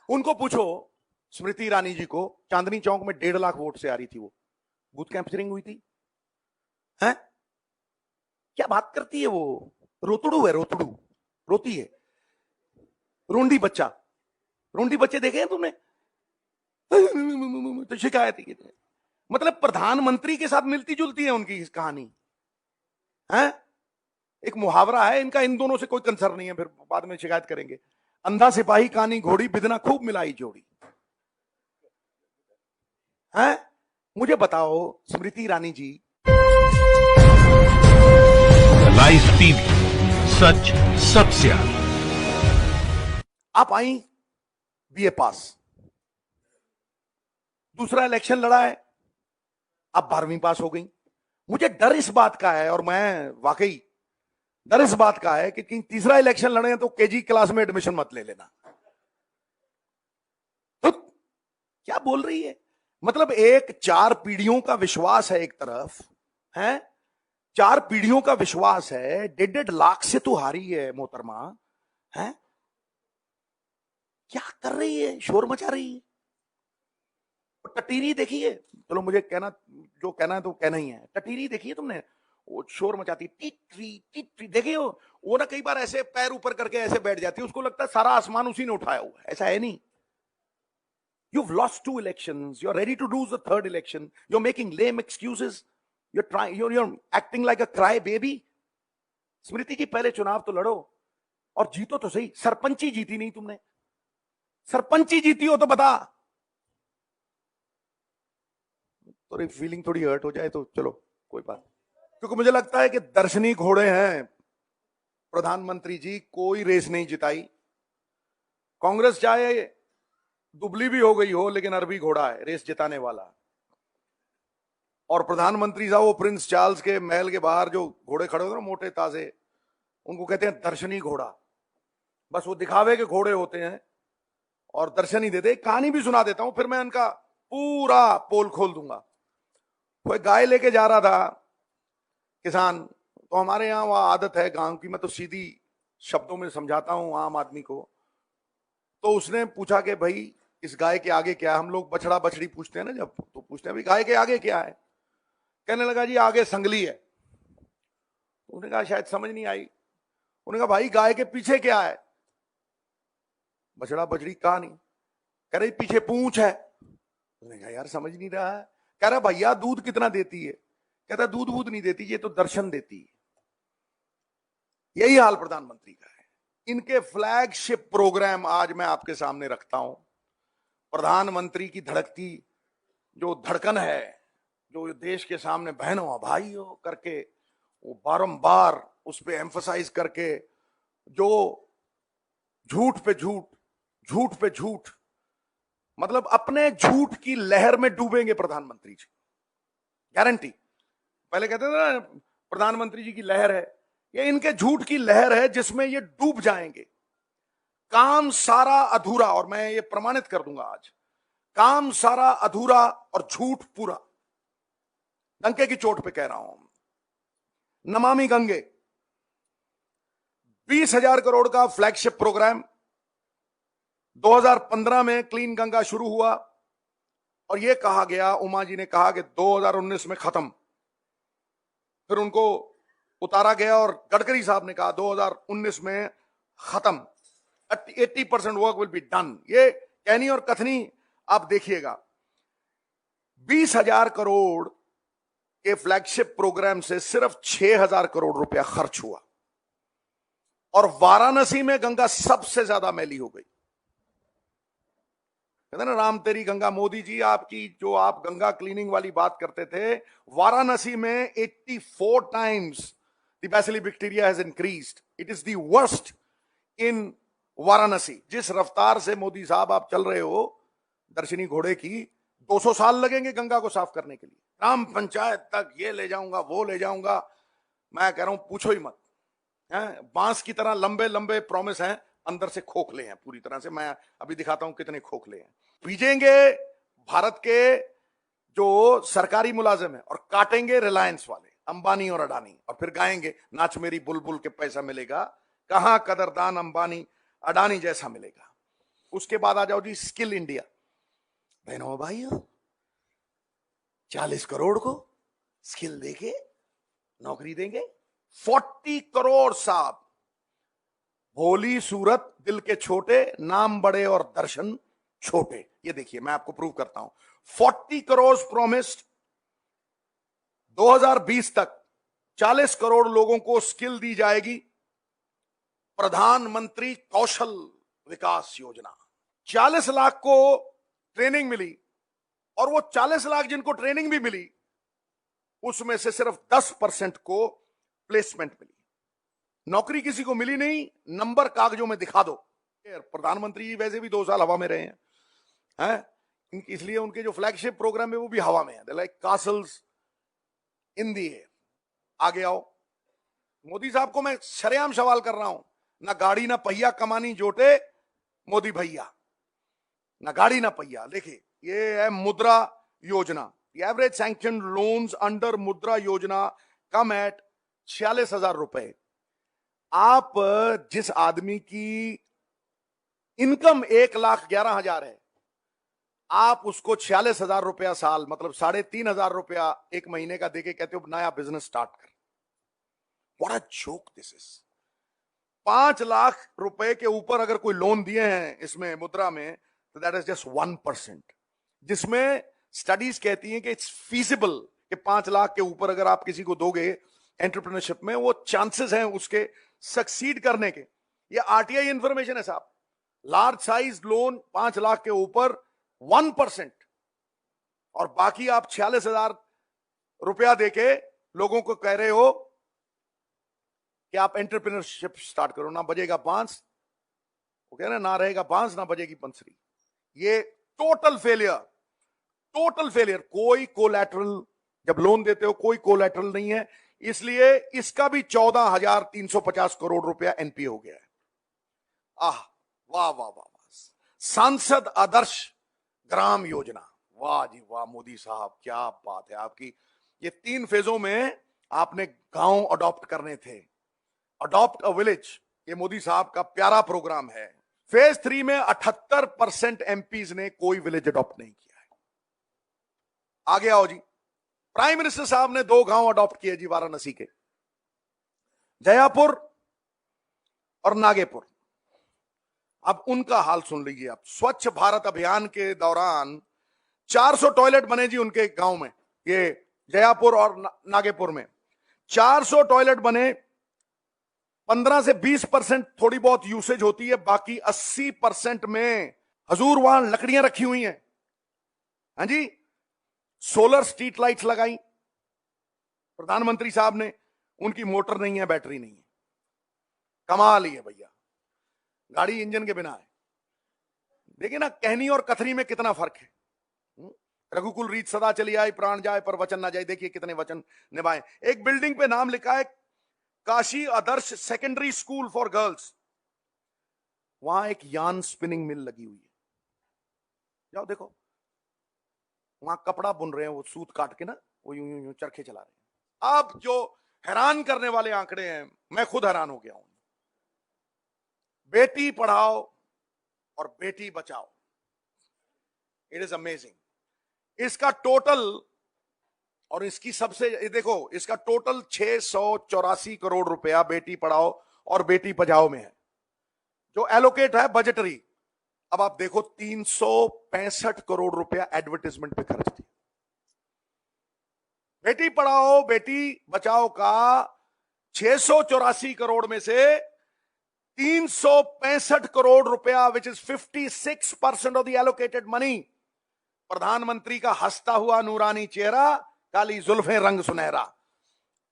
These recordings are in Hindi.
उनको पूछो, स्मृति ईरानी जी को, चांदनी चौक में 1.5 लाख वोट से आ रही थी, वो बूथ कैंपचरिंग हुई थी। हैं? क्या बात करती है वो? रोतड़ू है, रोतड़ू, रोती है, रोंडी बच्चा। रोंडी बच्चे देखे हैं तुमने? तो शिकायत ही मतलब प्रधानमंत्री के साथ मिलती जुलती है उनकी कहानी है। एक मुहावरा है इनका, इन दोनों से कोई कंसर्न नहीं है, फिर बाद में शिकायत करेंगे। अंधा सिपाही कानी घोड़ी, बिदना खूब मिलाई जोड़ी। है? मुझे बताओ स्मृति ईरानी जी, लाइव टीवी, सच सबसे आगे। आप आई बीए पास, दूसरा इलेक्शन लड़ा है, आप 12वीं पास हो गई। मुझे डर इस बात का है, और मैं वाकई डर इस बात का है कि तीसरा इलेक्शन लड़े तो केजी क्लास में एडमिशन मत ले लेना। तो क्या बोल रही है? मतलब एक 4 पीढ़ियों का विश्वास है एक तरफ, है 4 पीढ़ियों का विश्वास है, 1.5 लाख से तो हारी है मोहतरमा, है क्या कर रही है? शोर मचा रही है। टटीरी देखिए, चलो मुझे कहना, जो कहना है तो कहना ही है। टटीरी देखिए तुमने, वो शोर मचाती टिटरी टिटरी, देखिए वो ना कई बार ऐसे पैर ऊपर करके ऐसे बैठ जाती है, उसको लगता है सारा आसमान उसी ने उठाया हुआ है। ऐसा है नहीं। You've lost 2 elections. You're ready to lose the 3rd election. You're making lame excuses. You're acting like a cry baby. स्मृति जी, पहले चुनाव तो लड़ो और जीतो तो सही। सरपंची जीती नहीं तुमने, सरपंची जीती हो तो बता। थोड़ी फीलिंग थोड़ी हर्ट हो जाए तो चलो कोई बात, क्योंकि मुझे लगता है कि दर्शनी घोड़े हैं प्रधानमंत्री जी, कोई रेस नहीं जिताई। कांग्रेस चाहे दुबली भी हो गई हो, लेकिन अरबी घोड़ा है रेस जिताने वाला। और प्रधानमंत्री साहब वो प्रिंस चार्ल्स के महल के बाहर जो घोड़े खड़े होते हैं मोटे ताजे, उनको कहते हैं दर्शनी घोड़ा। बस वो दिखावे के घोड़े होते हैं और दर्शन ही देते। कहानी भी सुना देता हूं, फिर मैं इनका पूरा पोल खोल दूंगा। कोई गाय लेके जा रहा था किसान, तो हमारे यहाँ वह आदत है गांव की, मैं तो सीधी शब्दों में समझाता हूं आम आदमी को। तो उसने पूछा कि भाई इस गाय के आगे क्या है? हम लोग बछड़ा बछड़ी पूछते हैं ना जब, तो पूछते हैं भाई गाय के आगे क्या है? कहने लगा जी आगे संगली है। उन्होंने कहा शायद समझ नहीं आई। उन्होंने कहा भाई गाय के पीछे क्या है? बछड़ा बछड़ी कहा नहीं, कह रही पीछे पूंछ है। उन्होंने कहा यार समझ नहीं रहा है। कह रहा भैया दूध कितना देती है? कहता दूध वूध नहीं देती, ये तो दर्शन देती है। यही हाल प्रधानमंत्री का है। इनके फ्लैगशिप प्रोग्राम आज मैं आपके सामने रखता हूं। प्रधानमंत्री की धड़कती जो धड़कन है, जो देश के सामने बहनों भाइयों करके वो बारंबार उस पर एम्फसाइज करके, जो झूठ पे झूठ, झूठ पे झूठ, मतलब अपने झूठ की लहर में डूबेंगे प्रधानमंत्री जी, गारंटी। पहले कहते थे ना प्रधानमंत्री जी की लहर है, ये इनके झूठ की लहर है जिसमें ये डूब जाएंगे। काम सारा अधूरा, और मैं ये प्रमाणित कर दूंगा आज, काम सारा अधूरा और झूठ पूरा। डंके की चोट पे कह रहा हूं। नमामि गंगे 20,000 करोड़ का फ्लैगशिप प्रोग्राम 2015 में क्लीन गंगा शुरू हुआ, और यह कहा गया, उमा जी ने कहा कि 2019 में खत्म। फिर उनको उतारा गया और गडकरी साहब ने कहा 2019 में खत्म, 80% वर्क विल बी डन। ये कहनी और कथनी आप देखिएगा। 20,000 करोड़ के फ्लैगशिप प्रोग्राम से सिर्फ 6,000 करोड़ रुपया खर्च हुआ, और वाराणसी में गंगा सबसे ज्यादा मैली हो गई। कहते ना राम तेरी गंगा, मोदी जी आपकी जो आप गंगा क्लीनिंग वाली बात करते थे, वाराणसी में 84 times the bacillic bacteria has increased. It is the worst in Varanasi. जिस रफ्तार से मोदी साहब आप चल रहे हो दर्शनी घोड़े की, 200 साल लगेंगे गंगा को साफ करने के लिए। ग्राम पंचायत तक ये ले जाऊंगा, वो ले जाऊंगा, मैं कह रहा हूं पूछो ही मत। बांस की तरह लंबे लंबे प्रॉमिस हैं, अंदर से खोखले हैं पूरी तरह से। मैं अभी दिखाता हूं कितने खोखले हैं। बीजेंगे भारत के जो सरकारी मुलाजिम है, और काटेंगे रिलायंस वाले, अंबानी और अडानी, और फिर गाएंगे नाच मेरी बुलबुल के पैसा मिलेगा, कहां कदरदान अंबानी अडानी जैसा मिलेगा। उसके बाद आ जाओ जी स्किल इंडिया। बहनों भाइयों, 40 करोड़ को स्किल देके नौकरी देंगे। 40 करोड़ साहब। भोली सूरत, दिल के छोटे, नाम बड़े और दर्शन छोटे। ये देखिए, मैं आपको प्रूव करता हूं। 40 करोड़ प्रॉमिस्ड। 2020 तक 40 करोड़ लोगों को स्किल दी जाएगी। प्रधानमंत्री कौशल विकास योजना। 40 लाख को ट्रेनिंग मिली, और वो 40 लाख जिनको ट्रेनिंग भी मिली, उसमें से सिर्फ 10% को प्लेसमेंट मिली। नौकरी किसी को मिली नहीं, नंबर कागजों में दिखा दो। प्रधानमंत्री जी वैसे भी 2 साल हवा में रहे हैं, इसलिए उनके जो फ्लैगशिप प्रोग्राम है वो भी हवा में है, लाइक कासल्स इन दी एयर। आगे आओ। मोदी साहब को मैं सरेआम सवाल कर रहा हूं, ना गाड़ी ना पहिया कमानी जोटे मोदी भैया, ना गाड़ी ना पहिया। देखिए, ये है मुद्रा योजना। एवरेज सैंक्शन लोन्स अंडर मुद्रा योजना कम एट 46,000 रुपए। आप जिस आदमी की इनकम 1,11,000 है, आप उसको 46,000 रुपया साल, मतलब 3,500 रुपया एक महीने का देके कहते हो नया बिजनेस स्टार्ट कर। What a joke this is. 5 lakh रुपए के ऊपर अगर कोई लोन दिए हैं इसमें मुद्रा में, तो दैट इज जस्ट 1%, जिसमें स्टडीज कहती हैं कि इट्स फीजिबल कि 5 लाख के ऊपर अगर आप किसी को दोगे एंटरप्रेन्योरशिप में, वो चांसेस हैं उसके सक्सीड करने के। ये आरटीआई इंफॉर्मेशन है साहब। लार्ज साइज लोन 5 लाख के ऊपर 1%, और बाकी आप 46,000 रुपया देके लोगों को कह रहे हो कि आप एंटरप्रेन्योरशिप स्टार्ट करो। ना बजेगा बांस, वो कह रहे हैं, ना रहेगा बांस ना बजेगी बंसरी। ये टोटल फेलियर, टोटल फेलियर। कोई कोलैटरल, जब लोन देते हो कोई कोलैटरल नहीं है, इसलिए इसका भी 14,350 करोड़ रुपया एनपीए हो गया है। आह, वाह वाह वाह। सांसद आदर्श ग्राम योजना, वाह जी वाह मोदी साहब, क्या बात है आपकी। ये 3 फेजों में आपने गांव अडॉप्ट करने थे। अडॉप्ट अ विलेज, ये मोदी साहब का प्यारा प्रोग्राम है। फेज 3 में 78% एमपीज ने कोई विलेज अडॉप्ट नहीं किया है। आगे आओ जी। प्राइम मिनिस्टर साहब ने 2 गांव अडॉप्ट किए जी वाराणसी के, जयापुर और नागेपुर। अब उनका हाल सुन लीजिए आप। स्वच्छ भारत अभियान के दौरान 400 टॉयलेट बने जी उनके गांव में, ये जयापुर और नागेपुर में 400 टॉयलेट बने। 15 से 20% थोड़ी बहुत यूसेज होती है, बाकी 80% में हजूर वहां लकड़ियां रखी हुई हैं। हाँ जी, सोलर स्ट्रीट लाइट्स लगाई प्रधानमंत्री साहब ने। उनकी मोटर नहीं है, बैटरी नहीं है। कमाल ही है भैया, गाड़ी इंजन के बिना है। देखिए ना, कहनी और कथनी में कितना फर्क है। रघुकुल रीत सदा चली आई, प्राण जाए पर वचन ना जाए। देखिए कितने वचन निभाए। एक बिल्डिंग पे नाम लिखा है काशी आदर्श सेकेंडरी स्कूल फॉर गर्ल्स। वहां एक यान स्पिनिंग मिल लगी हुई है, जाओ देखो। वहां कपड़ा बुन रहे हैं, वो सूत काट के ना, वो यूं यूं यूं चरखे चला रहे हैं। अब जो हैरान करने वाले आंकड़े हैं, मैं खुद हैरान हो गया हूं। बेटी पढ़ाओ और Beti Bachao, it is amazing. इसका टोटल, और इसकी सबसे, देखो इसका टोटल 684 करोड़ रुपया बेटी पढ़ाओ और बेटी बचाओ में है, जो एलोकेट है बजटरी। अब आप देखो 365 करोड़ रुपया एडवर्टाइजमेंट पे खर्च किया। बेटी पढ़ाओ बेटी बचाओ का 684 करोड़ में से 365 करोड़ रुपया, which is 56% of the allocated money, प्रधानमंत्री का हंसता हुआ नूरानी चेहरा, काली जुल्फें, रंग सुनहरा,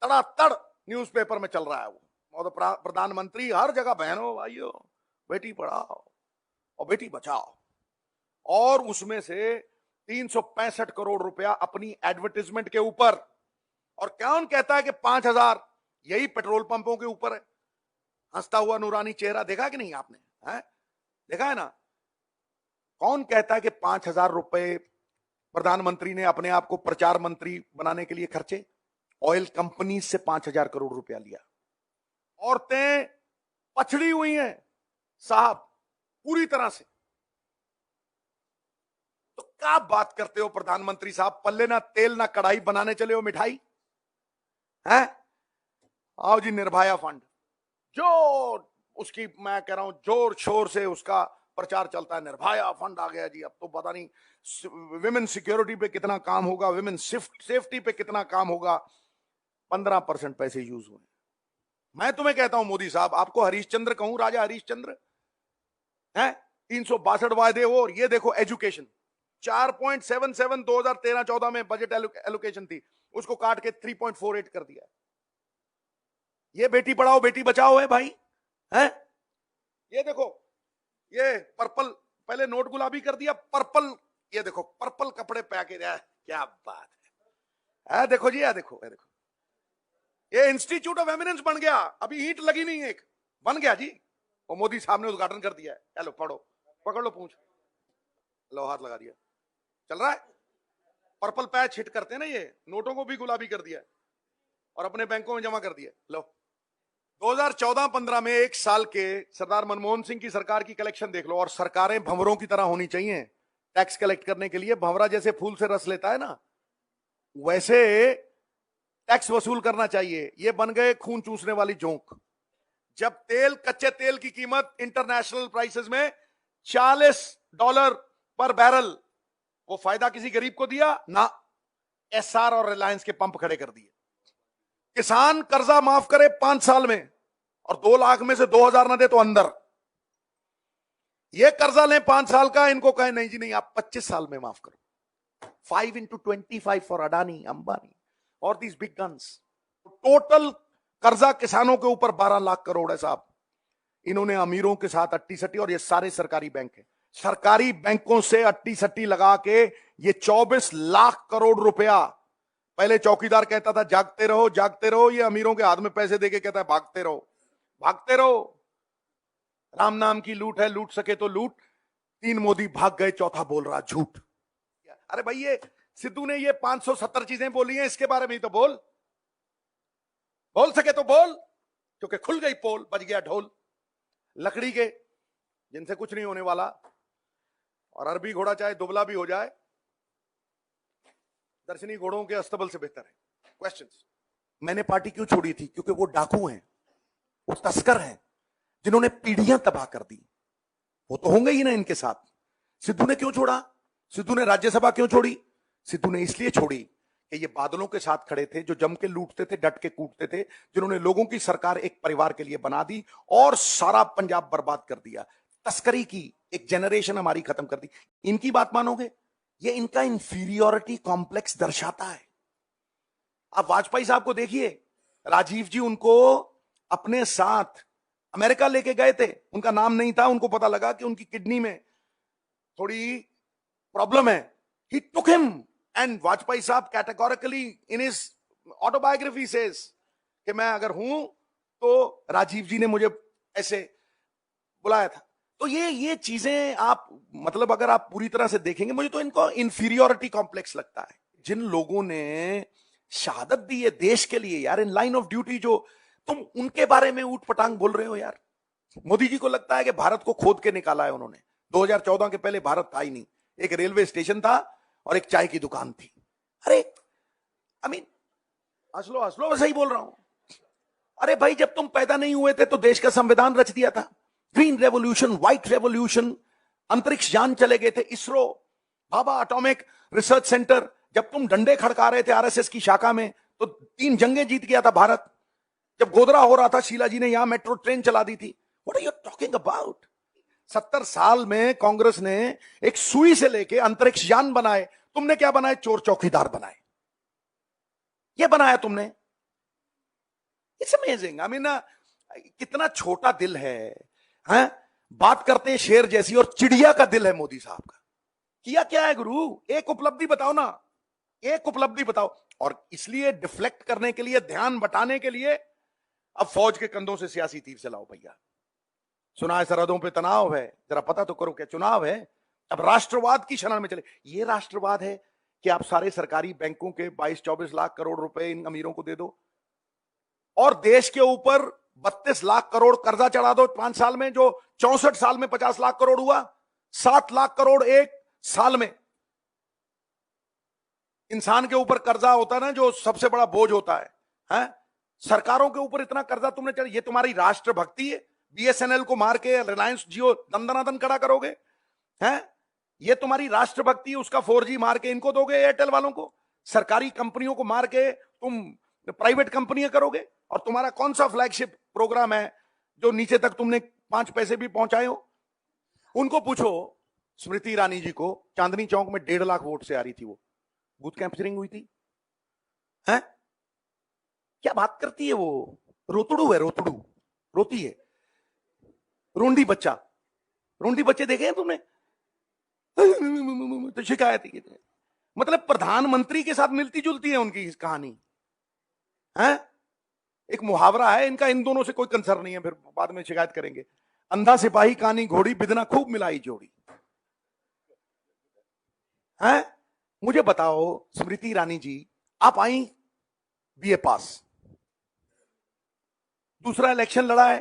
तड़ातड़ न्यूज़पेपर में चल रहा है वो। और प्रधानमंत्री हर जगह, बहनों भाइयों, बेटी पढ़ाओ और बेटी बचाओ। और उसमें से 365 करोड़ रुपया अपनी एडवर्टाइजमेंट के ऊपर। और कौन कहता है कि 5,000 यही पेट्रोल पंपों के ऊपर है? हंसता हुआ नूरानी चेहरा देखा कि नहीं आपने? है देखा है ना? कौन कहता है कि 5,000 रुपए प्रधानमंत्री ने अपने आप को प्रचार मंत्री बनाने के लिए खर्चे? ऑयल कंपनी से 5,000 करोड़ रुपया लिया। औरतें पछड़ी हुई हैं साहब पूरी तरह से। क्या बात करते हो प्रधानमंत्री साहब, पल्ले ना तेल ना कढ़ाई, बनाने चले हो मिठाई हैं? आओ जी निर्भया फंड, जो उसकी मैं कह रहा हूं जोर शोर से उसका प्रचार चलता है, निर्भया फंड आ गया जी। अब तो पता नहीं विमेन सिक्योरिटी पे कितना काम होगा, विमेन सेफ्टी पे कितना काम होगा। 15% पैसे यूज हुए। मैं तुम्हें कहता हूं मोदी साहब, आपको हरीशचंद्र कहूं, राजा हरीशचंद्र है। 362 वायदे हो, और ये देखो एजुकेशन 4.77 2013-14 में बजट एलोकेशन थी, उसको काट के 3.48 कर दिया। ये बेटी पढ़ाओ बेटी बचाओ है भाई, है। ये देखो, ये पर्पल, पहले नोट गुलाबी कर दिया, पर्पल, ये देखो पर्पल कपड़े पहन के, क्या बात है। देखो जी, देखो, देखो, ये इंस्टीट्यूट ऑफ एमिनेंस बन गया। अभी ईंट लगी नहीं, एक बन गया जी, और मोदी साहब ने उद्घाटन कर दिया है। हेलो पढ़ो, पकड़ लो पूंछ, लो हाथ लगा दिया, चल रहा है। पर्पल पैच हिट करते हैं ना, ये नोटों को भी गुलाबी कर दिया और अपने बैंकों में जमा कर दिया। लो 2014-15 में एक साल के सरदार मनमोहन सिंह की सरकार की कलेक्शन देख लो, और सरकारें भंवरों की तरह होनी चाहिए टैक्स कलेक्ट करने के लिए। भंवरा जैसे फूल से रस लेता है ना, वैसे टैक्स वसूल करना चाहिए। ये बन गए खून चूसने वाली जोंक। जब तेल, कच्चे तेल की कीमत इंटरनेशनल प्राइसेस में $40 पर बैरल, वो फायदा किसी गरीब को दिया ना, एसआर और रिलायंस के पंप खड़े कर दिए। किसान कर्जा माफ करे 5 साल में, और 2 लाख में से 2,000 ना दे तो अंदर। ये कर्जा लें 5 साल का, इनको कहे नहीं जी नहीं, आप 25 साल में माफ करो। 5 into 25 फॉर अडानी, अंबानी और दीज बिग गन्स। टोटल कर्जा किसानों के ऊपर 12 लाख करोड़ है साहब। इन्होंने अमीरों के साथ अट्टी सट्टी, और ये सारे सरकारी बैंक हैं। सरकारी बैंकों से अट्टी सट्टी लगा के ये 24 लाख करोड़ रुपया, पहले चौकीदार कहता था जागते रहो जागते रहो, ये अमीरों के हाथ में पैसे देके कहता है भागते रहो भागते रहो। राम नाम की लूट है, लूट सके तो लूट। 3 मोदी भाग गए, चौथा बोल रहा झूठ। अरे भाई, ये सिद्धू ने ये 570 चीजें बोली हैं, इसके बारे में ही तो बोल सके तो बोल, क्योंकि खुल गई पोल, बज गया ढोल। लकड़ी के जिनसे कुछ नहीं होने वाला, और अरबी घोड़ा चाहे दुबला भी हो जाए, दर्शनी घोड़ों के अस्तबल से बेहतर है। क्वेश्चंस। मैंने पार्टी क्यों छोड़ी थी? क्योंकि वो डाकू हैं, वो तस्कर हैं, जिन्होंने पीढ़ियां तबाह कर दी। वो तो होंगे ही ना इनके साथ। सिद्धू ने क्यों छोड़ा? सिद्धू ने राज्यसभा क्यों छोड़ी? सिद्धू ने इसलिए छोड़ी कि ये बादलों के साथ खड़े थे, जो जम के लूटते थे, डट के कूटते थे, जिन्होंने लोगों की सरकार एक परिवार के लिए बना दी और सारा पंजाब बर्बाद कर दिया। तस्करी की एक जनरेशन हमारी खत्म कर दी। इनकी बात मानोगे? ये इनका इंफीरियोरिटी कॉम्प्लेक्स दर्शाता है। आप वाजपेयी साहब को देखिए, राजीव जी उनको अपने साथ अमेरिका लेके गए थे, उनका नाम नहीं था, उनको पता लगा कि उनकी किडनी में थोड़ी प्रॉब्लम है। ही टुक हिम, एंड वाजपेयी साहब categorically in his autobiography says कि मैं अगर हूं तो राजीव जी ने मुझे ऐसे बुलाया था। तो ये चीजें आप मतलब अगर आप पूरी तरह से देखेंगे, मुझे तो इनको इंफीरियोरिटी कॉम्प्लेक्स लगता है। जिन लोगों ने शहादत दी है देश के लिए यार, इन लाइन ऑफ ड्यूटी, जो तुम उनके बारे में ऊट पटांग बोल रहे हो यार। मोदी जी को लगता है कि भारत को खोद के निकाला है उन्होंने। 2014 के पहले भारत था ही नहीं, एक रेलवे स्टेशन था और एक चाय की दुकान थी। अरे आई मीन, हंसलो मैं सही बोल रहा हूं। अरे भाई, जब तुम पैदा नहीं हुए थे तो देश का संविधान रच दिया था। ग्रीन रेवोल्यूशन, व्हाइट रेवोल्यूशन, अंतरिक्ष यान चले गए थे, ISRO, Bhabha atomic research centre. जब तुम डंडे खड़का रहे थे आरएसएस की शाखा में, तो 3 जंगें जीत गया था भारत। जब गोदरा हो रहा था, शीला जी ने यहां मेट्रो ट्रेन चला दी थी। What are you talking about? 70 साल में कांग्रेस ने एक सुई से लेके अंतरिक्ष यान बनाए। तुमने क्या बनाए? चोर चौकीदार बनाए। ये बनाया तुमने। It's amazing. आई मीन, कितना छोटा दिल है, हैं? बात करते हैं शेर जैसी, और चिड़िया का दिल है मोदी साहब का। किया क्या है गुरु? एक उपलब्धि बताओ ना, एक उपलब्धि बताओ। और इसलिए डिफ्लेक्ट करने के लिए, ध्यान बटाने के लिए, अब फौज के कंधों से सियासी तीर चलाओ भैया। सुना है सरहदों पे तनाव है, जरा पता तो करो क्या चुनाव है। अब राष्ट्रवाद की शरण में चले। ये राष्ट्रवाद है कि आप सारे सरकारी बैंकों के 22-24 लाख करोड़ रुपए इन अमीरों को दे दो, और देश के ऊपर 32 लाख करोड़ कर्जा चढ़ा दो 5 साल में, जो 64 साल में 50 लाख करोड़ हुआ, 7 लाख करोड़ एक साल में। इंसान के ऊपर कर्जा होता है ना, जो सबसे बड़ा बोझ होता है? सरकारों के ऊपर इतना कर्जा तुमने चढ़ा, ये तुम्हारी राष्ट्रभक्ति है? बीएसएनएल को मार के रिलायंस जियो दंदनादन खड़ा करोगे? हैं? ये तुम्हारी राष्ट्रभक्ति है? उसका 4G मार के इनको दोगे, एयरटेल वालों को? सरकारी कंपनियों को मार के तुम प्राइवेट कंपनियां करोगे? और तुम्हारा कौन सा फ्लैगशिप प्रोग्राम है जो नीचे तक तुमने 5 पैसे भी पहुंचाए हो? उनको पूछो, स्मृति ईरानी जी को चांदनी चौक में 1.5 लाख वोट से आ रही थी, वो बूथ कैंपचरिंग हुई थी। हैं? क्या बात करती है वो? रोतड़ू है, रोतड़ू, रोती है, रोंडी बच्चा। रोंडी बच्चे देखे हैं तुमने? तो शिकायत ही, मतलब प्रधानमंत्री के साथ मिलती जुलती है उनकी कहानी है। एक मुहावरा है इनका, इन दोनों से कोई कंसर्न नहीं है, फिर बाद में शिकायत करेंगे। अंधा सिपाही कानी घोड़ी, बिदना खूब मिलाई जोड़ी। है? मुझे बताओ स्मृति ईरानी जी, आप आई बीए पास, दूसरा इलेक्शन लड़ा है,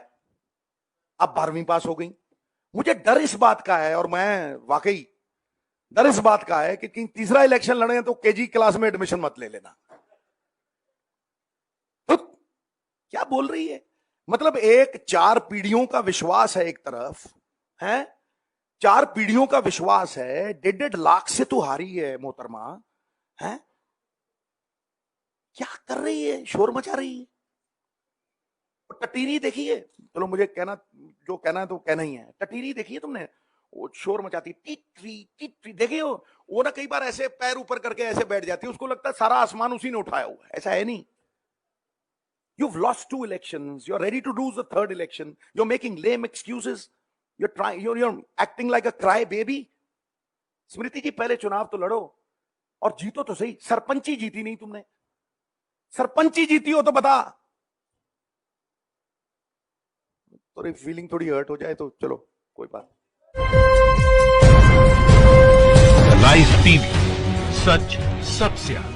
आप 12वीं पास हो गई। मुझे डर इस बात का है, और मैं वाकई डर इस बात का है कि तीसरा इलेक्शन लड़े तो केजी क्लास में एडमिशन मत ले लेना। तो क्या बोल रही है? मतलब एक 4 पीढ़ियों का विश्वास है एक तरफ, है 4 पीढ़ियों का विश्वास है, 1.5 लाख से तो हारी है मोहतरमा, है? क्या कर रही है? शोर मचा रही है। टटीरी देखिए, चलो मुझे कहना, जो कहना है तो कहना ही है। टटीरी देखिए तुमने, वो शोर मचाती, टिटरी टिटरी, देखिए वो ना कई बार ऐसे पैर ऊपर करके ऐसे बैठ जाती है, उसको लगता है सारा आसमान उसी ने उठाया हुआ है। ऐसा है नहीं। You've lost 2 elections. You're ready to lose the 3rd election. You're making lame excuses. You're acting like a cry baby. स्मृति जी, पहले चुनाव तो लड़ो और जीतो तो सही। सरपंची जीती नहीं तुमने, सरपंची जीती हो तो बता। थोड़ी फीलिंग थोड़ी हर्ट हो जाए तो चलो कोई बात। लाइव टीवी, सच सबसे आगे।